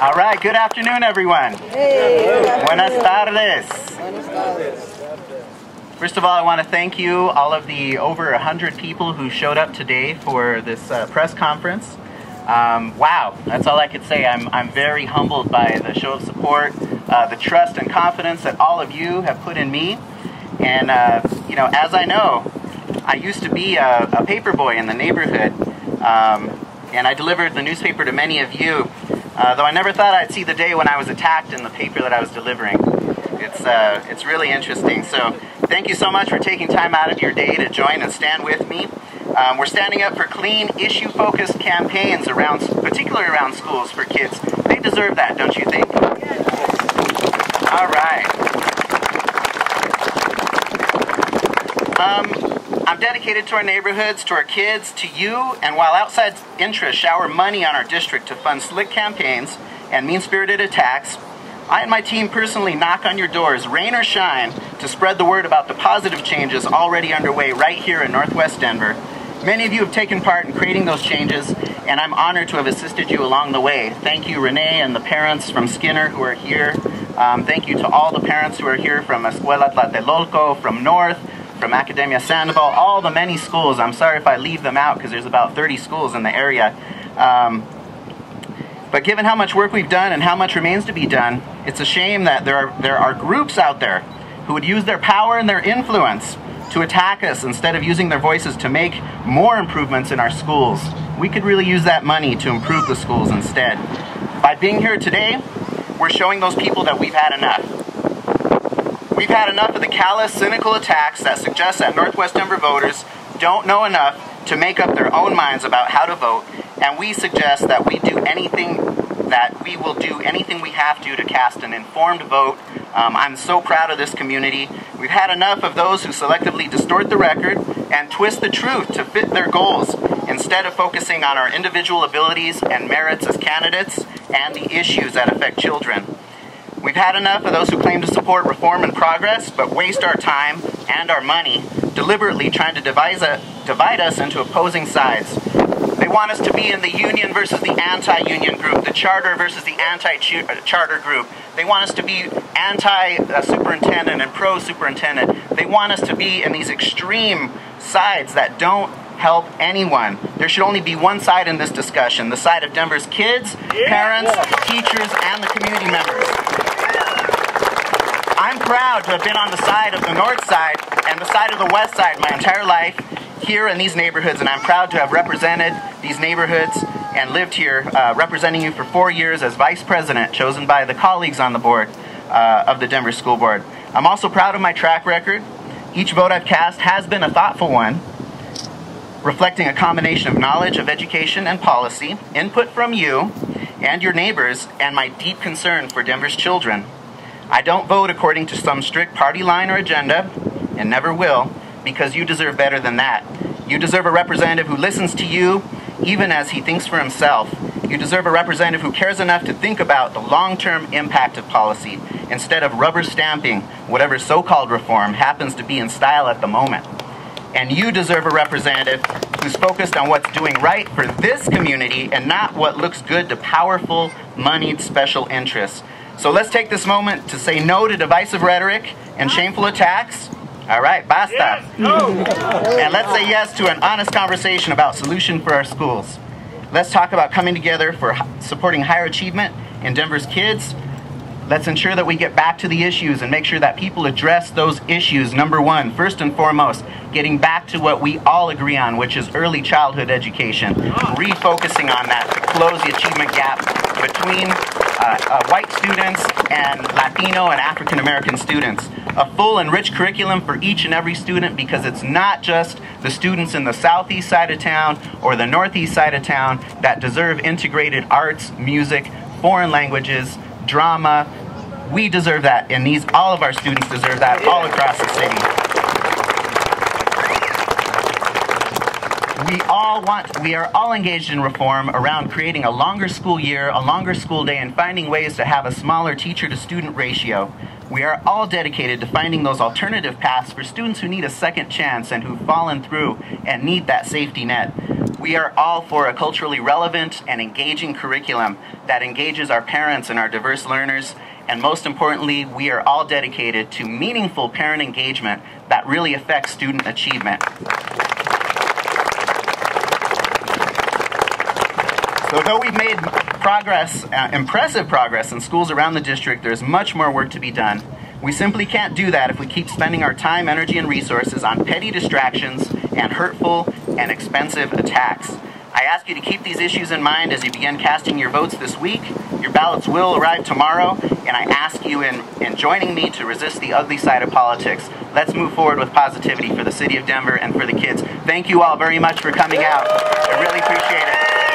All right, good afternoon, everyone. Hey, Buenas tardes. Buenas tardes. First of all, I want to thank you, all of the over 100 people who showed up today for this press conference. Wow, that's all I could say. I'm very humbled by the show of support, the trust and confidence that all of you have put in me. And, you know, as I know, I used to be a paper boy in the neighborhood, and I delivered the newspaper to many of you, though I never thought I'd see the day when I was attacked in the paper that I was delivering. It's really interesting. So thank you so much for taking time out of your day to join and stand with me. We're standing up for clean, issue-focused campaigns particularly around schools for kids. They deserve that, don't you think? All right. I'm dedicated to our neighborhoods, to our kids, to you, and while outside interests shower money on our district to fund slick campaigns and mean-spirited attacks, I and my team personally knock on your doors, rain or shine, to spread the word about the positive changes already underway right here in Northwest Denver. Many of you have taken part in creating those changes, and I'm honored to have assisted you along the way. Thank you, Renee, and the parents from Skinner who are here. Thank you to all the parents who are here from Escuela Tlatelolco, from North, from Academia Sandoval, all the many schools. I'm sorry if I leave them out because there's about 30 schools in the area. But given how much work we've done and how much remains to be done, it's a shame that there are groups out there who would use their power and their influence to attack us instead of using their voices to make more improvements in our schools. We could really use that money to improve the schools instead. By being here today, we're showing those people that we've had enough. We've had enough of the callous, cynical attacks that suggest that Northwest Denver voters don't know enough to make up their own minds about how to vote, and we suggest that we will do anything we have to cast an informed vote. I'm so proud of this community. We've had enough of those who selectively distort the record and twist the truth to fit their goals, instead of focusing on our individual abilities and merits as candidates and the issues that affect children. We've had enough of those who claim to support reform and progress, but waste our time and our money deliberately trying to divide us into opposing sides. They want us to be in the union versus the anti-union group, the charter versus the anti-charter group. They want us to be anti-superintendent and pro-superintendent. They want us to be in these extreme sides that don't help anyone. There should only be one side in this discussion, the side of Denver's kids, parents, teachers, and the community members. I'm proud to have been on the side of the north side and the side of the west side my entire life here in these neighborhoods, and I'm proud to have represented these neighborhoods and lived here representing you for 4 years as vice president, chosen by the colleagues on the board of the Denver School Board. I'm also proud of my track record. Each vote I've cast has been a thoughtful one, reflecting a combination of knowledge of education and policy, input from you and your neighbors, and my deep concern for Denver's children. I don't vote according to some strict party line or agenda, and never will, because you deserve better than that. You deserve a representative who listens to you, even as he thinks for himself. You deserve a representative who cares enough to think about the long-term impact of policy, instead of rubber stamping whatever so-called reform happens to be in style at the moment. And you deserve a representative who's focused on what's doing right for this community and not what looks good to powerful, moneyed special interests. So let's take this moment to say no to divisive rhetoric and shameful attacks. All right, basta. Yes, no. And let's say yes to an honest conversation about solution for our schools. Let's talk about coming together for supporting higher achievement in Denver's kids. Let's ensure that we get back to the issues and make sure that people address those issues. Number one, first and foremost, getting back to what we all agree on, which is early childhood education. Refocusing on that to close the achievement gap between white students and Latino and African American students. A full and rich curriculum for each and every student, because it's not just the students in the southeast side of town or the northeast side of town that deserve integrated arts, music, foreign languages, drama. We deserve that, and all of our students deserve that all across the city. We are all engaged in reform around creating a longer school year, a longer school day, and finding ways to have a smaller teacher-to-student ratio. We are all dedicated to finding those alternative paths for students who need a second chance and who've fallen through and need that safety net. We are all for a culturally relevant and engaging curriculum that engages our parents and our diverse learners. And most importantly, we are all dedicated to meaningful parent engagement that really affects student achievement. So though we've made progress, impressive progress in schools around the district, there's much more work to be done. We simply can't do that if we keep spending our time, energy, and resources on petty distractions and hurtful and expensive attacks. I ask you to keep these issues in mind as you begin casting your votes this week. Your ballots will arrive tomorrow, and I ask you in joining me to resist the ugly side of politics. Let's move forward with positivity for the city of Denver and for the kids. Thank you all very much for coming out. I really appreciate it.